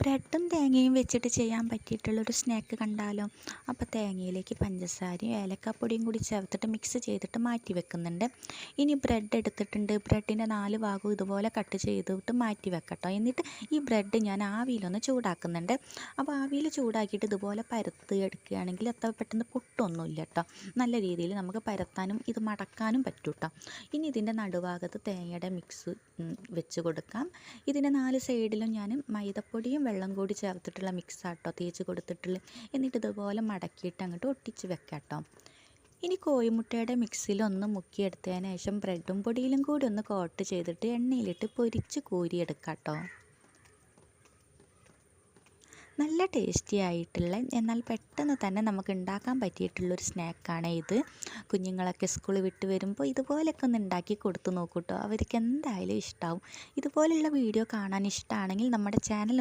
ബ്രെഡും തേങ്ങയും വെച്ചിട്ട് ചെയ്യാൻ പറ്റിയിട്ടുള്ളൊരു സ്നാക്ക് കണ്ടാലോ. അപ്പോൾ തേങ്ങയിലേക്ക് പഞ്ചസാരയും ഏലക്കാപ്പൊടിയും കൂടി ചേർത്തിട്ട് മിക്സ് ചെയ്തിട്ട് മാറ്റി വെക്കുന്നുണ്ട്. ഇനി ബ്രെഡ് എടുത്തിട്ടുണ്ട്. ബ്രെഡിൻ്റെ 4 ഭാഗവും ഇതുപോലെ കട്ട് ചെയ്തിട്ട് മാറ്റി വെക്കട്ടോ. എന്നിട്ട് ഈ ബ്രെഡ് ഞാൻ ആവിയിലൊന്ന് ചൂടാക്കുന്നുണ്ട്. അപ്പോൾ ആവിയിൽ ചൂടാക്കിയിട്ട് ഇതുപോലെ പരത്തി എടുക്കുകയാണെങ്കിൽ അത്ര പെട്ടെന്ന് പൊട്ടൊന്നുമില്ല കേട്ടോ. നല്ല രീതിയിൽ നമുക്ക് പരത്താനും ഇത് മടക്കാനും പറ്റും കേട്ടോ. ഇനി ഇതിൻ്റെ നടുഭാഗത്ത് തേങ്ങയുടെ മിക്സ് വെച്ച് കൊടുക്കാം. ഇതിൻ്റെ 4 സൈഡിലും ഞാൻ മൈദപ്പൊടിയും വെള്ളം കൂടി ചേർത്തിട്ടുള്ള മിക്സാട്ടോ തേച്ച് കൊടുത്തിട്ടുള്ളത്. എന്നിട്ട് ഇതുപോലെ മടക്കിയിട്ട് അങ്ങോട്ട് ഒട്ടിച്ച് വെക്കാം കേട്ടോ. ഇനി കോഴിമുട്ടയുടെ മിക്സിലൊന്ന് മുക്കിയെടുത്തതിന് ശേഷം ബ്രെഡും പൊടിയിലും കൂടി ഒന്ന് കോട്ട് ചെയ്തിട്ട് എണ്ണയിലിട്ട് പൊരിച്ച് കോരിയെടുക്കാം കേട്ടോ. നല്ല ടേസ്റ്റി ആയിട്ടുള്ള എന്നാൽ പെട്ടെന്ന് തന്നെ നമുക്ക് ഉണ്ടാക്കാൻ പറ്റിയിട്ടുള്ളൊരു സ്നാക്കാണ് ഇത്. കുഞ്ഞുങ്ങളൊക്കെ സ്കൂൾ വിട്ട് വരുമ്പോൾ ഇതുപോലെയൊക്കെ ഒന്ന് ഉണ്ടാക്കി കൊടുത്തു നോക്കൂ കേട്ടോ. അവർക്ക് എന്തായാലും ഇഷ്ടമാവും. ഇതുപോലെയുള്ള വീഡിയോ കാണാൻ ഇഷ്ടമാണെങ്കിൽ നമ്മുടെ ചാനൽ